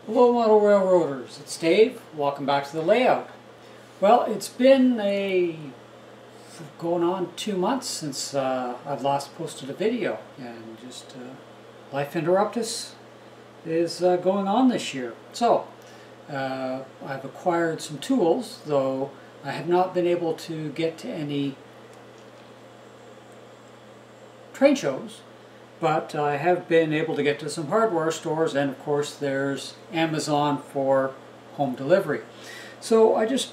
Hello model railroaders, it's Dave. Welcome back to the layout. Well, it's been going on 2 months since I've last posted a video, and just life interruptus is going on this year. So I've acquired some tools, though I have not been able to get to any trade shows. But I have been able to get to some hardware stores, and of course there's Amazon for home delivery. So I just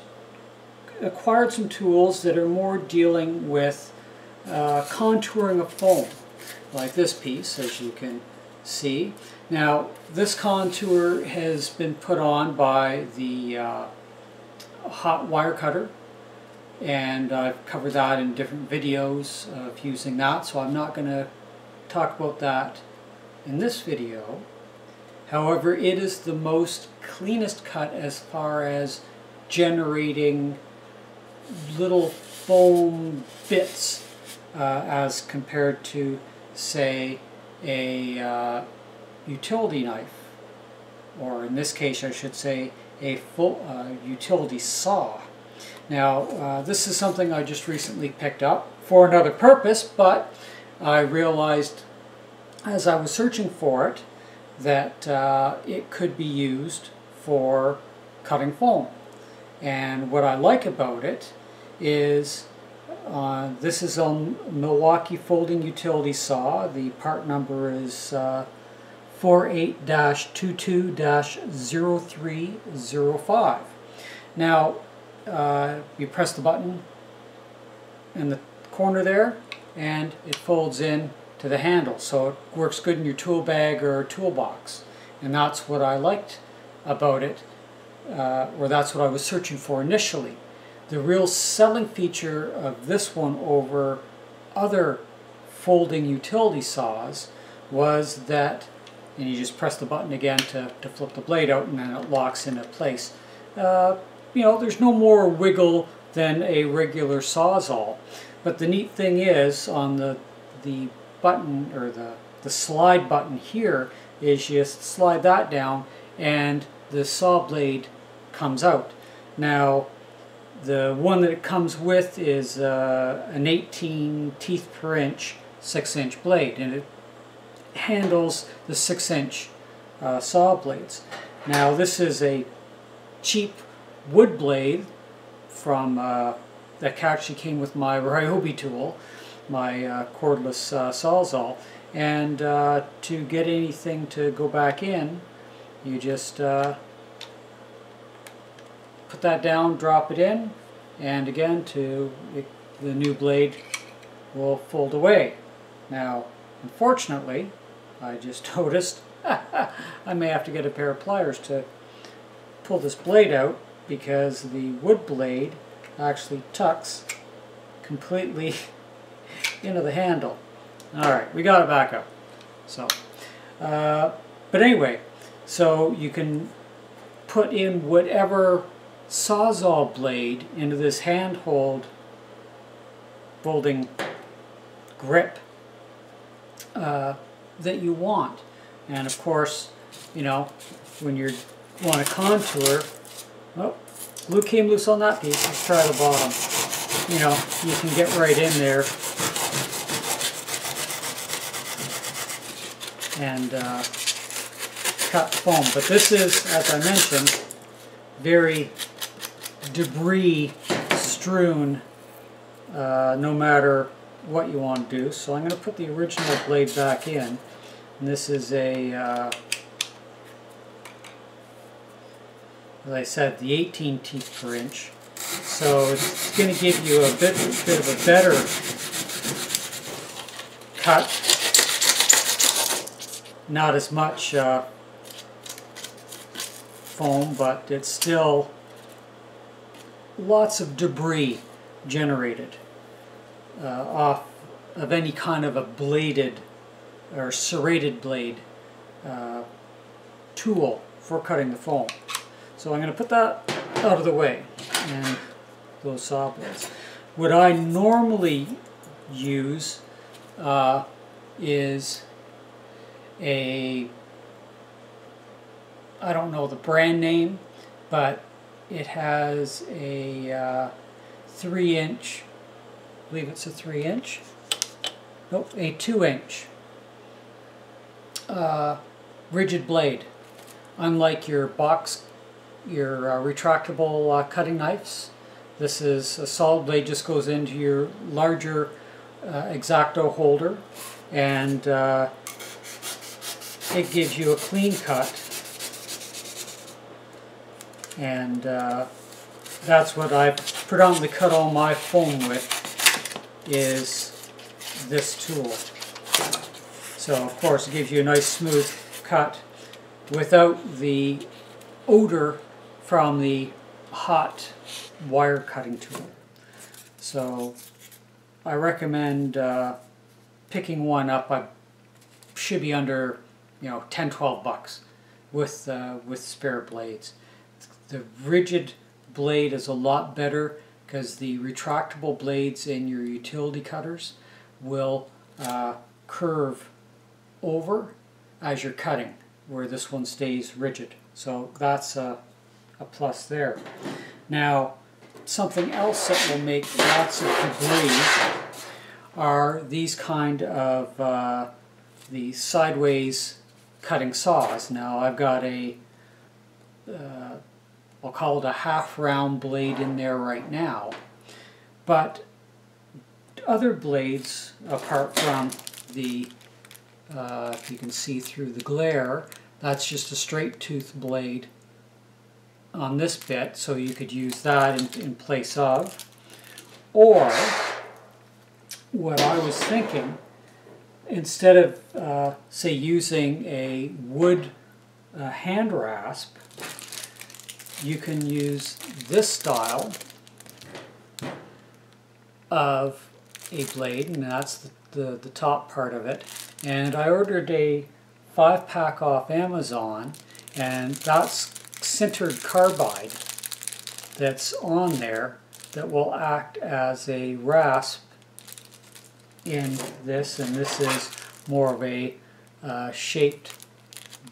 acquired some tools that are more dealing with contouring of foam, like this piece, as you can see. Now this contour has been put on by the hot wire cutter, and I've covered that in different videos of using that, so I'm not going to talk about that in this video. However, it is the most cleanest cut as far as generating little foam bits as compared to, say, a utility knife, or in this case I should say a full utility saw. Now this is something I just recently picked up for another purpose, but I realized as I was searching for it that it could be used for cutting foam. And what I like about it is this is a Milwaukee folding utility saw. The part number is 48-22-0305. Now you press the button in the corner there, and it folds in to the handle, so it works good in your tool bag or toolbox. And that's what I liked about it, or that's what I was searching for initially. The real selling feature of this one over other folding utility saws was that, and you just press the button again to flip the blade out, and then it locks into place. You know, there's no more wiggle than a regular Sawzall. But the neat thing is, on the button, or the slide button here, is you just slide that down and the saw blade comes out. Now the one that it comes with is an 18 teeth per inch 6-inch blade, and it handles the 6-inch saw blades. Now this is a cheap wood blade from that actually came with my Ryobi tool, my cordless Sawzall, and to get anything to go back in, you just put that down, drop it in, and again the new blade will fold away. Now unfortunately, I just noticed I may have to get a pair of pliers to pull this blade out, because the wood blade actually tucks completely into the handle. Alright, we got it back up. So, but anyway, so you can put in whatever Sawzall blade into this handhold folding grip that you want. And of course, you know, when you want to contour, oh, glue came loose on that piece. Let's try the bottom. You know, you can get right in there and cut foam. But this is, as I mentioned, very debris strewn, no matter what you want to do. So I'm going to put the original blade back in. And this is a as I said, the 18 teeth per inch. So it's going to give you a bit of a better cut. Not as much foam, but it's still lots of debris generated off of any kind of a bladed or serrated blade tool for cutting the foam. So I'm going to put that out of the way, and those saw blades. What I normally use is a I don't know the brand name, but it has a 3-inch, I believe it's a 3-inch, nope, a 2-inch rigid blade. Unlike your retractable cutting knives, this is a solid blade, just goes into your larger X-Acto holder, and it gives you a clean cut, and that's what I predominantly cut all my foam with, is this tool. So of course it gives you a nice smooth cut without the odor from the hot wire cutting tool. So I recommend picking one up. I should be under, you know, $10–12 with spare blades. The rigid blade is a lot better because the retractable blades in your utility cutters will curve over as you're cutting, where this one stays rigid. So that's a plus there. Now, something else that will make lots of debris are these kind of the sideways cutting saws. Now I've got a I'll call it a half-round blade in there right now, but other blades, apart from the you can see through the glare, that's just a straight tooth blade on this bit, so you could use that in place of. Or what I was thinking, instead of say using a wood hand rasp, you can use this style of a blade, and that's the top part of it. And I ordered a 5-pack off Amazon, and that's sintered carbide that's on there that will act as a rasp in this, and this is more of a shaped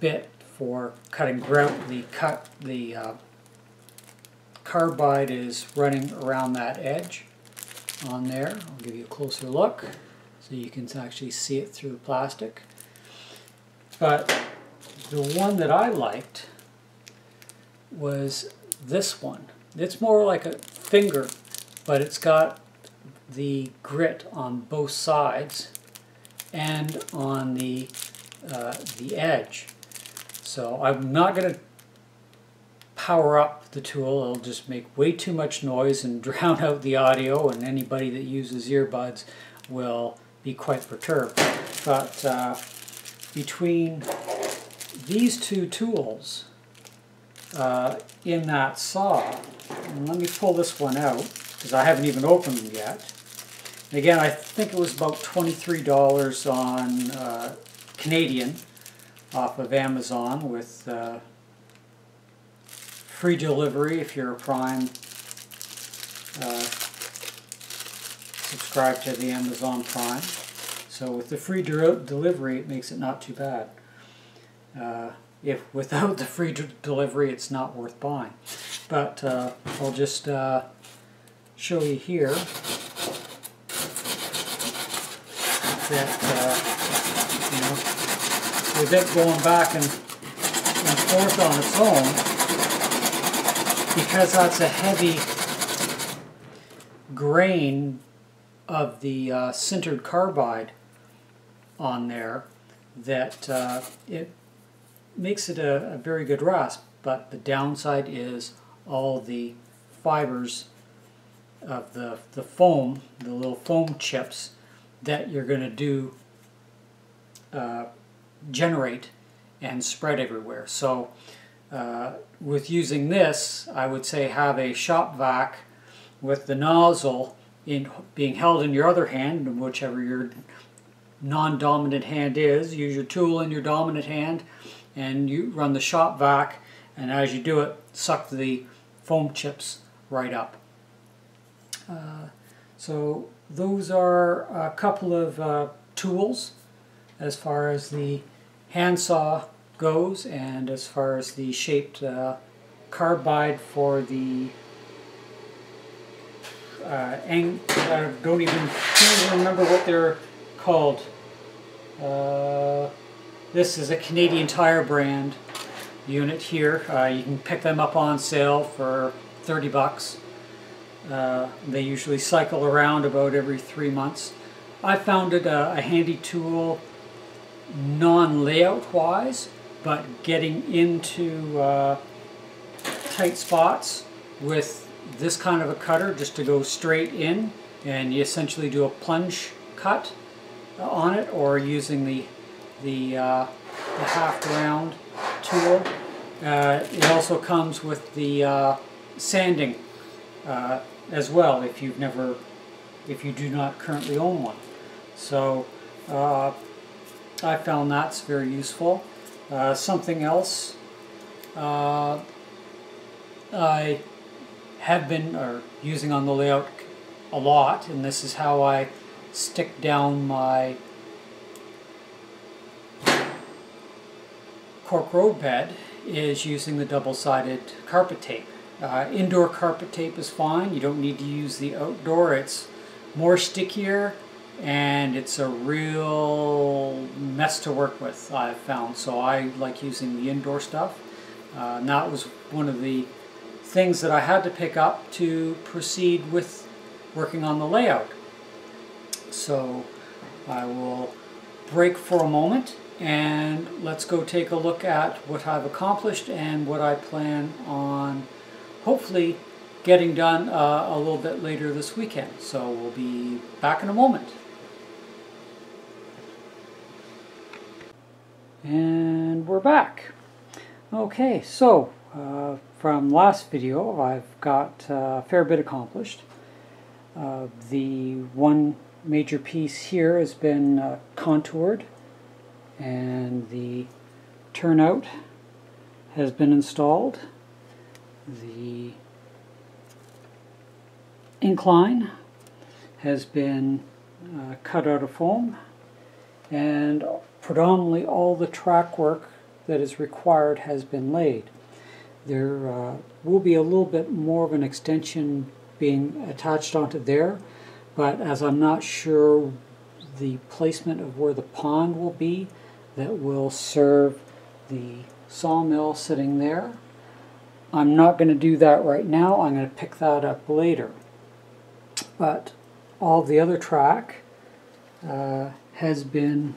bit for cutting grout. The carbide is running around that edge on there. I'll give you a closer look so you can actually see it through the plastic. But the one that I liked was this one. It's more like a finger, but it's got the grit on both sides and on the edge. So I'm not going to power up the tool. It'll just make way too much noise and drown out the audio, and anybody that uses earbuds will be quite perturbed. But between these two tools in that saw, and let me pull this one out because I haven't even opened them yet. Again, I think it was about $23 on Canadian off of Amazon, with free delivery if you're a Prime subscribe to the Amazon Prime. So with the free delivery, it makes it not too bad. If without the free delivery, it's not worth buying. But I'll just show you here that you know, with it going back and forth on its own, because that's a heavy grain of the sintered carbide on there, that it makes it a very good rasp. But the downside is all the fibers of the foam, the little foam chips that you're going to do generate and spread everywhere. So with using this, I would say have a shop vac with the nozzle being held in your other hand, whichever your non-dominant hand is. Use your tool in your dominant hand, and you run the shop vac, and as you do it, suck the foam chips right up. So those are a couple of tools as far as the handsaw goes, and as far as the shaped carbide for the I don't even remember what they're called. This is a Canadian Tire brand unit here. You can pick them up on sale for 30 bucks. They usually cycle around about every 3 months. I found it a handy tool, non-layout wise, but getting into tight spots with this kind of a cutter, just to go straight in, and you essentially do a plunge cut on it, or using the half round tool. It also comes with the sanding as well, if you do not currently own one. So I found that's very useful. Something else I have been using on the layout a lot, and this is how I stick down my cork road bed, is using the double-sided carpet tape. Indoor carpet tape is fine. You don't need to use the outdoor. It's more stickier and it's a real mess to work with, I've found. So I like using the indoor stuff. And that was one of the things that I had to pick up to proceed with working on the layout. So I will break for a moment and let's go take a look at what I've accomplished and what I plan on hopefully getting done a little bit later this weekend. So we'll be back in a moment. And we're back. Okay, so from last video I've got a fair bit accomplished. The one major piece here has been contoured, and the turnout has been installed. The incline has been cut out of foam, and predominantly all the track work that is required has been laid. There will be a little bit more of an extension being attached onto there, but as I'm not sure the placement of where the pond will be that will serve the sawmill sitting there, I'm not going to do that right now. I'm going to pick that up later. But all the other track has been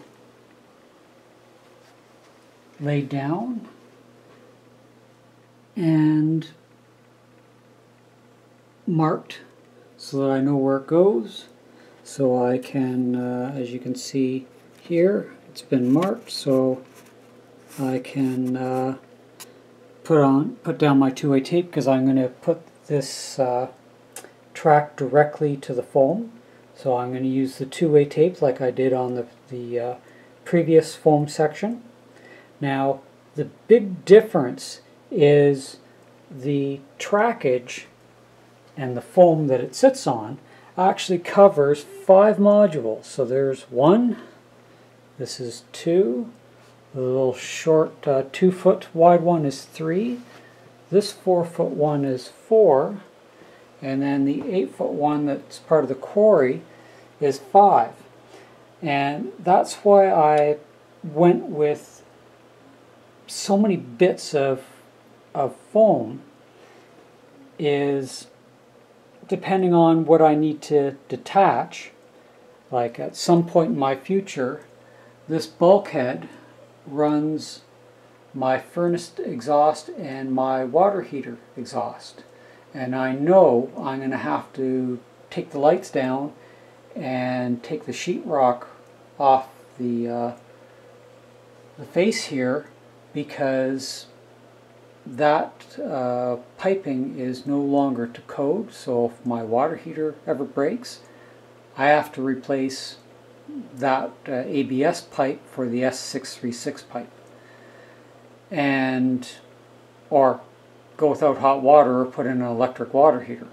laid down and marked so that I know where it goes. So I can, as you can see here, it's been marked, so I can put down my two-way tape, because I'm going to put this track directly to the foam. So I'm going to use the two-way tape like I did on the previous foam section. Now the big difference is the trackage and the foam that it sits on actually covers 5 modules. So there's 1, this is 2, the little short 2-foot wide one is 3, this 4-foot one is 4, and then the 8-foot one that's part of the quarry is 5. And that's why I went with so many bits of foam, is depending on what I need to detach. Like at some point in my future, this bulkhead runs my furnace exhaust and my water heater exhaust, and I know I'm going to have to take the lights down and take the sheetrock off the face here, because that piping is no longer to code. So if my water heater ever breaks, I have to replace that ABS pipe for the S636 pipe, and or go without hot water or put in an electric water heater.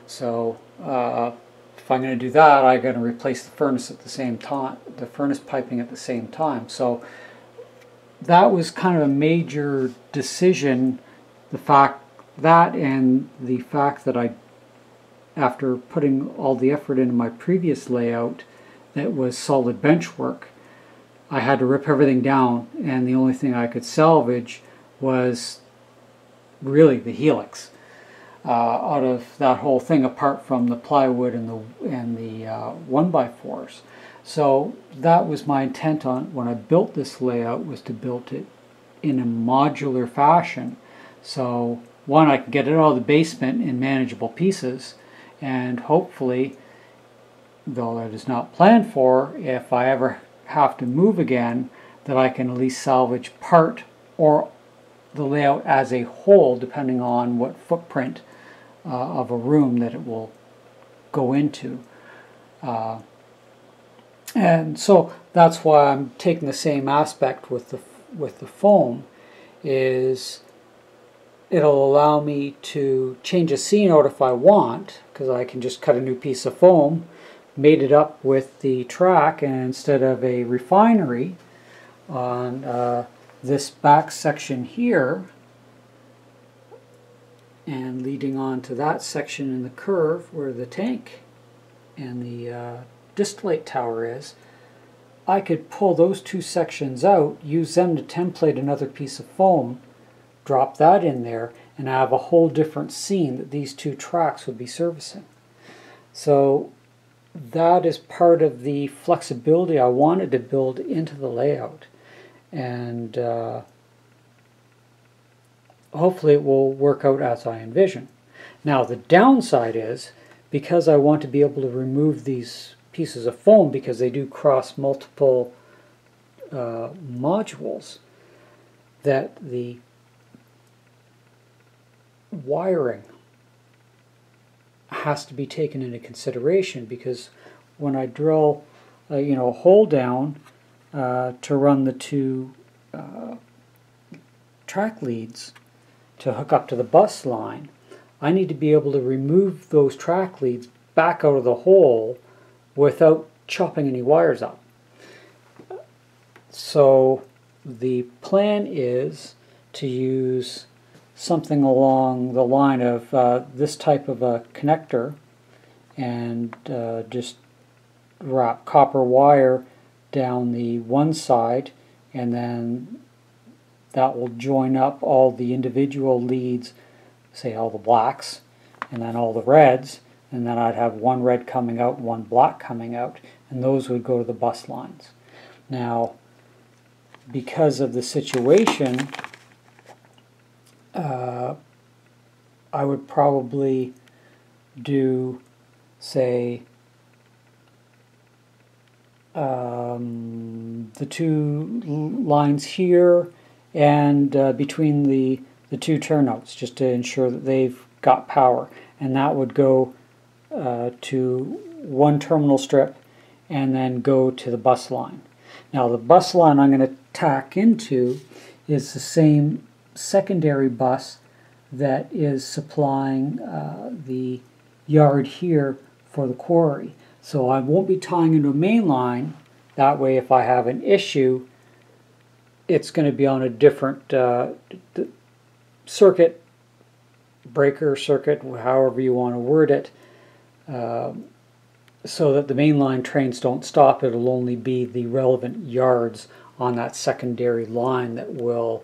So if I'm going to do that, I'm going to replace the furnace at the same time, the furnace piping at the same time. So that was kind of a major decision, the fact that and the fact that after putting all the effort into my previous layout that was solid bench work, I had to rip everything down, and the only thing I could salvage was really the helix out of that whole thing, apart from the plywood and the 1x4s. So that was my intent on when I built this layout, was to build it in a modular fashion. So one, I can get it out of the basement in manageable pieces, and hopefully, though it is not planned for, if I ever have to move again, that I can at least salvage part or the layout as a whole, depending on what footprint of a room that it will go into. And so that's why I'm taking the same aspect with the foam, is it'll allow me to change a scene out if I want, because I can just cut a new piece of foam, mate it up with the track, and instead of a refinery on this back section here and leading on to that section in the curve where the tank and the distillate tower is, I could pull those two sections out, use them to template another piece of foam, drop that in there, and have a whole different scene that these two tracks would be servicing. So that is part of the flexibility I wanted to build into the layout, and hopefully it will work out as I envision. Now the downside is, because I want to be able to remove these pieces of foam, because they do cross multiple modules, that the wiring has to be taken into consideration, because when I drill a hole down to run the two track leads to hook up to the bus line, I need to be able to remove those track leads back out of the hole without chopping any wires up. So the plan is to use something along the line of this type of a connector, and just wrap copper wire down the one side, and then that will join up all the individual leads, say all the blacks and then all the reds, and then I'd have one red coming out, one black coming out, and those would go to the bus lines. Now, because of the situation, I would probably do, say, the two lines here and between the two turnouts, just to ensure that they've got power, and that would go to one terminal strip and then go to the bus line. Now the bus line I'm going to tack into is the same secondary bus that is supplying the yard here for the quarry. So I won't be tying into a main line. That way, if I have an issue, it's going to be on a different circuit, breaker circuit, however you want to word it, so that the mainline trains don't stop. It'll only be the relevant yards on that secondary line that will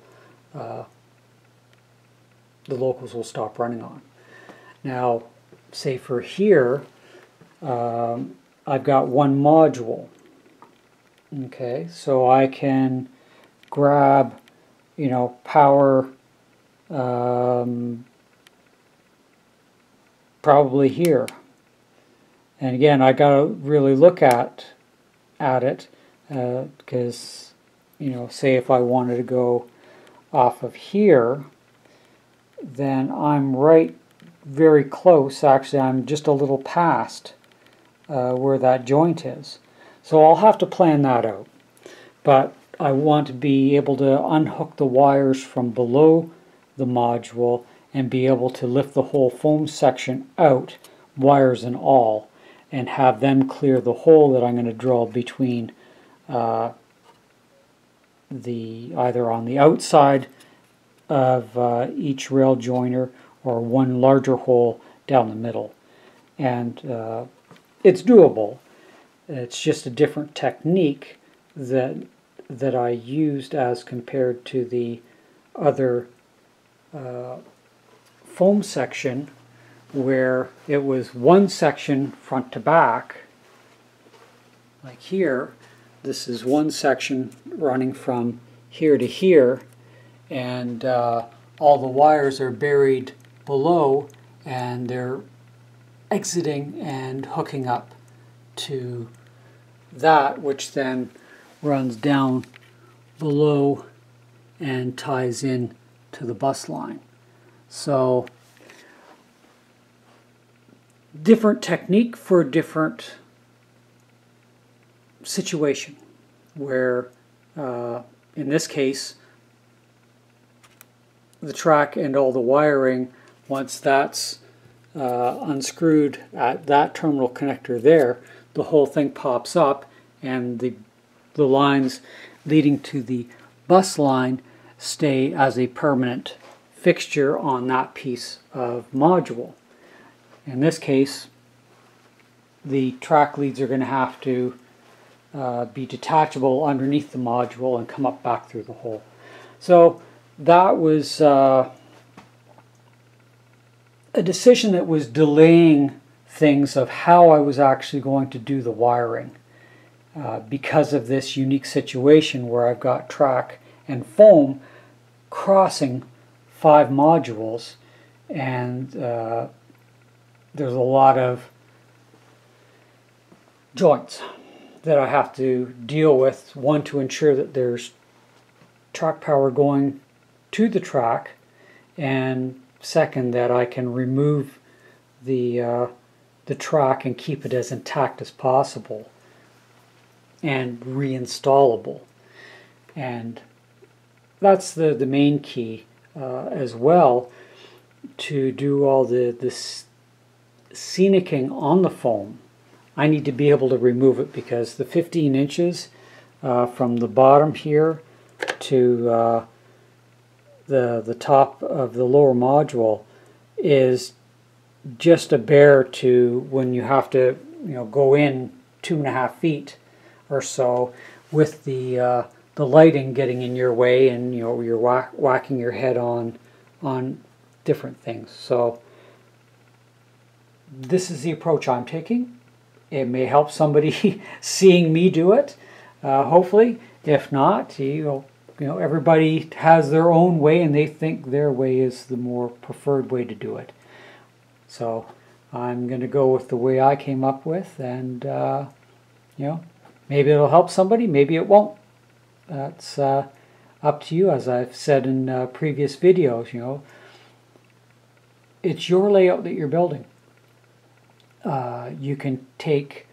the locals will stop running on. Now, say for here, I've got one module. Okay, so I can grab, power probably here. And again, I got to really look at it, because, say if I wanted to go off of here, then I'm right very close. Actually, I'm just a little past where that joint is. So I'll have to plan that out. But I want to be able to unhook the wires from below the module and be able to lift the whole foam section out, wires and all, and have them clear the hole that I'm going to drill between either on the outside of each rail joiner or one larger hole down the middle. And it's doable. It's just a different technique that I used as compared to the other foam section, where it was one section front to back, like here. This is one section running from here to here, and all the wires are buried below, and they're exiting and hooking up to that, which then runs down below and ties in to the bus line. So different technique for different situation, where in this case the track and all the wiring, once that's unscrewed at that terminal connector there, the whole thing pops up, and the lines leading to the bus line stay as a permanent fixture on that piece of module. In this case, the track leads are going to have to be detachable underneath the module and come up back through the hole. So that was a decision that was delaying things of how I was actually going to do the wiring, because of this unique situation where I've got track and foam crossing 5 modules, and there's a lot of joints that I have to deal with. One, to ensure that there's track power going to the track, and second, that I can remove the track and keep it as intact as possible and reinstallable. And that's the main key as well, to do all this scenicking on the foam. I need to be able to remove it, because the 15 inches from the bottom here to the top of the lower module is just a bear to when you have to go in 2.5 feet or so, with the lighting getting in your way, and you're whacking your head on different things. So this is the approach I'm taking. It may help somebody seeing me do it, hopefully. If not, everybody has their own way, and they think their way is the more preferred way to do it. So I'm going to go with the way I came up with, and maybe it'll help somebody, maybe it won't. That's up to you. As I've said in previous videos, it's your layout that you're building. You can take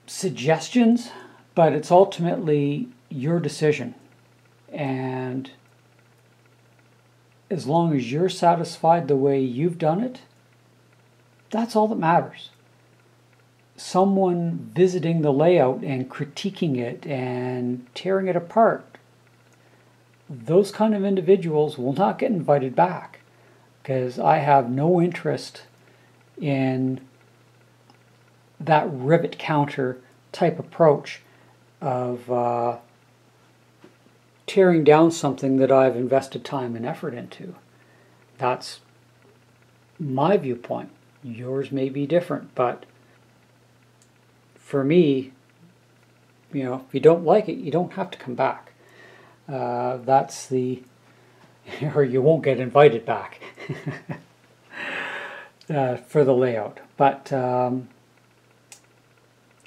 suggestions, but it's ultimately your decision. And as long as you're satisfied the way you've done it, that's all that matters. Someone visiting the layout and critiquing it and tearing it apart, those kind of individuals will not get invited back, because I have no interest in that rivet counter type approach of tearing down something that I've invested time and effort into. That's my viewpoint. Yours may be different, but for me, if you don't like it, you don't have to come back. That's the, or you won't get invited back for the layout. But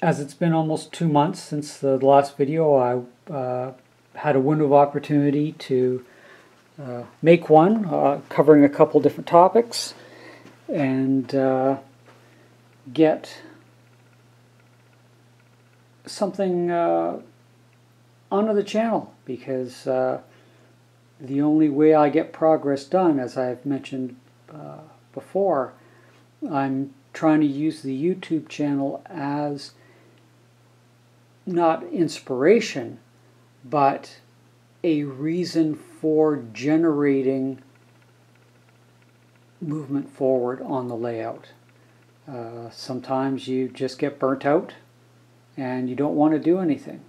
as it's been almost 2 months since the last video, I had a window of opportunity to make one covering a couple different topics, and get something onto the channel, because the only way I get progress done, as I've mentioned before, I'm trying to use the YouTube channel as not inspiration, but a reason for generating movement forward on the layout. Sometimes you just get burnt out and you don't want to do anything.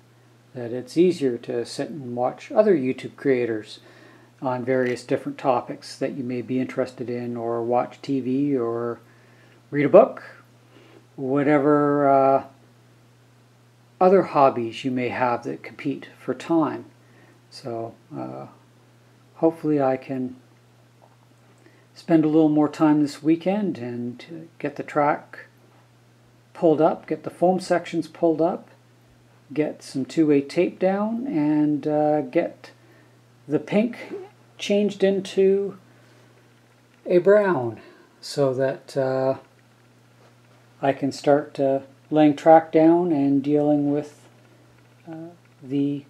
That it's easier to sit and watch other YouTube creators on various different topics that you may be interested in, or watch TV, or read a book, whatever other hobbies you may have that compete for time. So hopefully I can spend a little more time this weekend and get the track pulled up, get the foam sections pulled up, get some two-way tape down, and get the pink changed into a brown so that I can start laying track down and dealing with the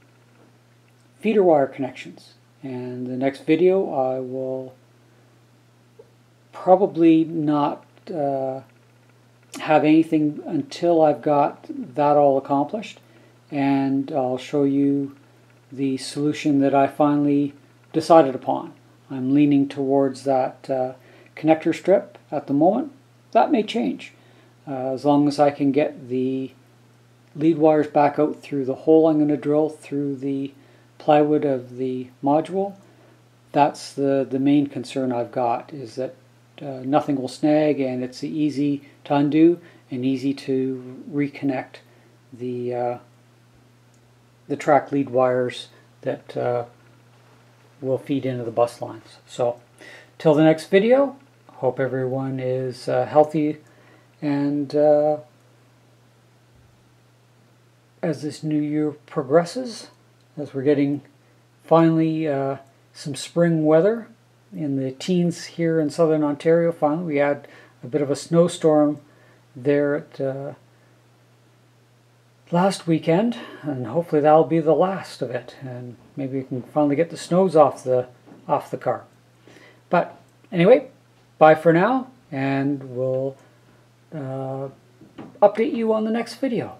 feeder wire connections. And the next video I will probably not have anything until I've got that all accomplished, and I'll show you the solution that I finally decided upon. I'm leaning towards that connector strip at the moment. That may change as long as I can get the lead wires back out through the hole I'm going to drill through the plywood of the module. That's the main concern I've got, is that nothing will snag, and it's easy to undo and easy to reconnect the track lead wires that will feed into the bus lines. So till the next video, hope everyone is healthy, and as this new year progresses, as we're getting finally some spring weather in the teens here in southern Ontario. Finally, we had a bit of a snowstorm there at last weekend, and hopefully that'll be the last of it, and maybe we can finally get the snows off the car. But anyway, bye for now, and we'll update you on the next video.